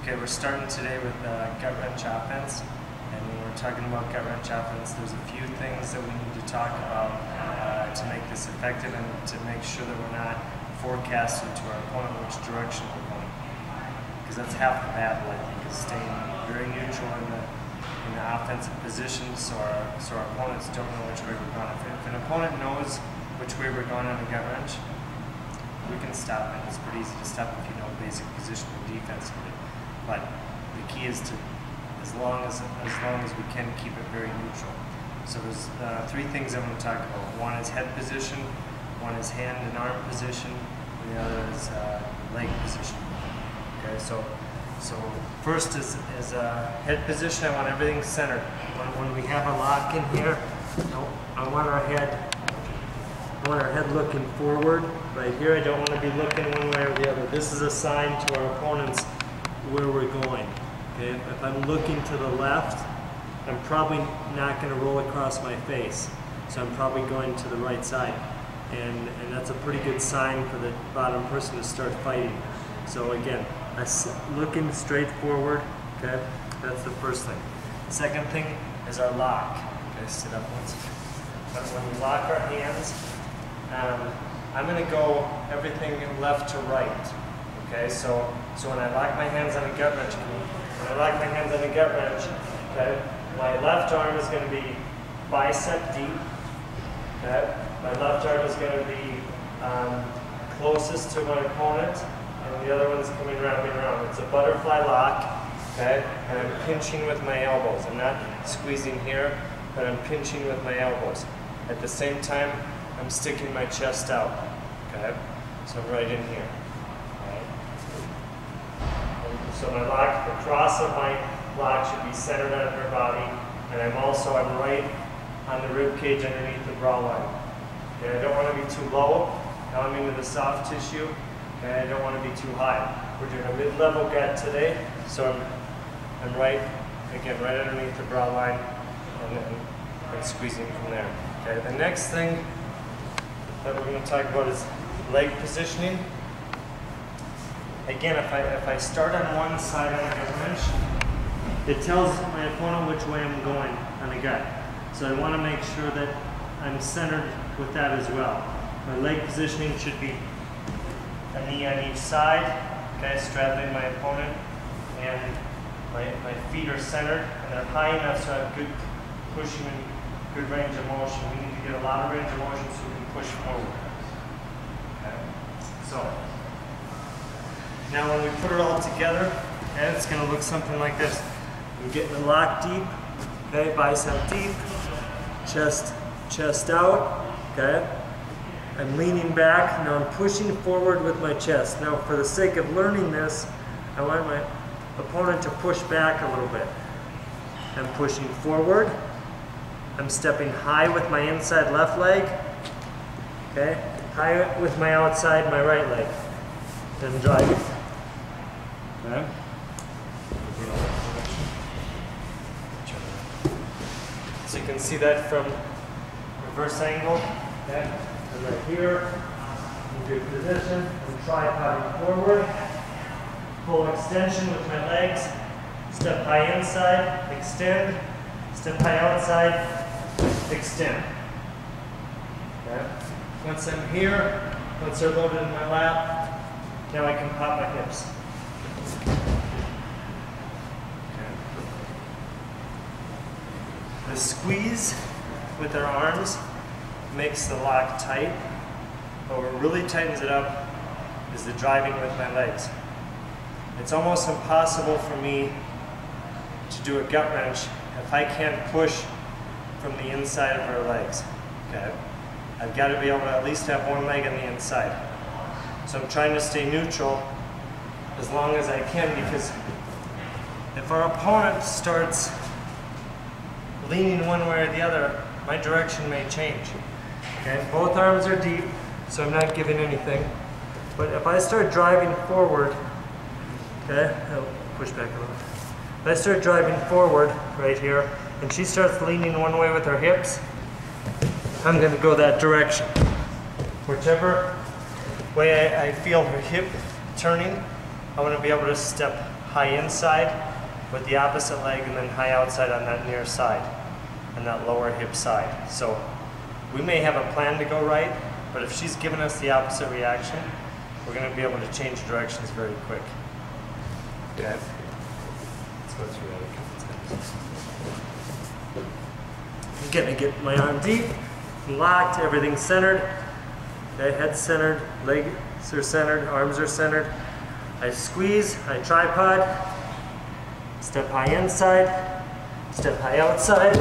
Okay, we're starting today with gut wrench offense, and when we're talking about gut wrench offense, there's a few things that we need to talk about to make this effective and to make sure that we're not forecasting to our opponent which direction we're going. Because that's half the battle, I think, is staying very neutral in the offensive position so our opponents don't know which way we're going. If an opponent knows which way we're going on a gut wrench, we can stop it. It's pretty easy to stop if you know basic positioning defensively. But the key is to, as long as we can, keep it very neutral. So there's three things I'm going to talk about. One is head position, one is hand and arm position, and the other is leg position. Okay, so first is head position. I want everything centered. When we have a lock in here, I want our head looking forward. Right here, I don't want to be looking one way or the other. This is a sign to our opponents where we're going. Okay, if I'm looking to the left, I'm probably not going to roll across my face. So I'm probably going to the right side. And that's a pretty good sign for the bottom person to start fighting. So again, looking straight forward, okay, that's the first thing. Second thing is our lock. Okay, sit up once. But when we lock our hands, I'm going to go everything left to right. Okay, so when I lock my hands on a gut wrench, okay, my left arm is going to be bicep deep. Okay, my left arm is going to be closest to my opponent, and the other one's coming around me around. It's a butterfly lock. Okay, and I'm pinching with my elbows. I'm not squeezing here, but I'm pinching with my elbows. At the same time, I'm sticking my chest out. Okay, so I'm right in here. So my lock, the cross of my lock should be centered on her body, and I'm right on the rib cage underneath the brow line. Okay, I don't want to be too low. Now I'm into the soft tissue, and I don't want to be too high. We're doing a mid-level gut today, so I'm right underneath the brow line, and squeezing from there. Okay, the next thing that we're going to talk about is leg positioning. Again, if I start on one side on a gut wrench, it tells my opponent which way I'm going on the gut. So I want to make sure that I'm centered with that as well. My leg positioning should be a knee on each side, okay, straddling my opponent, and my feet are centered and they're high enough so I have good pushing and good range of motion. We need to get a lot of range of motion so we can push forward. Okay. So now when we put it all together, okay, it's going to look something like this. I'm getting the lock deep, okay, bicep deep, chest out, okay. I'm leaning back, now I'm pushing forward with my chest. Now for the sake of learning this, I want my opponent to push back a little bit. I'm pushing forward, I'm stepping high with my inside left leg, okay, high with my outside, my right leg. Then driving. Okay. So you can see that from reverse angle. Okay. And right here, in good position, I'm tripoding forward, full extension with my legs, step high inside, extend, step high outside, extend. Okay. Once I'm here, once they're loaded in my lap, now I can pop my hips. Okay. The squeeze with our arms makes the lock tight, but what really tightens it up is the driving with my legs. It's almost impossible for me to do a gut wrench if I can't push from the inside of our legs. Okay? I've got to be able to at least have one leg on the inside. So I'm trying to stay neutral as long as I can, because if our opponent starts leaning one way or the other, my direction may change. Okay, both arms are deep, so I'm not giving anything. But if I start driving forward, okay, I'll push back a little. If I start driving forward right here, and she starts leaning one way with her hips, I'm going to go that direction. Whichever way I feel her hip turning, I want to be able to step high inside with the opposite leg, and then high outside on that near side, and that lower hip side. So we may have a plan to go right, but if she's giving us the opposite reaction, we're going to be able to change directions very quick. Okay? Let's go through that a couple times. I'm going to get my arm deep, locked, everything's centered. Okay, head centered, legs are centered, arms are centered. I squeeze, I tripod, step high inside, step high outside,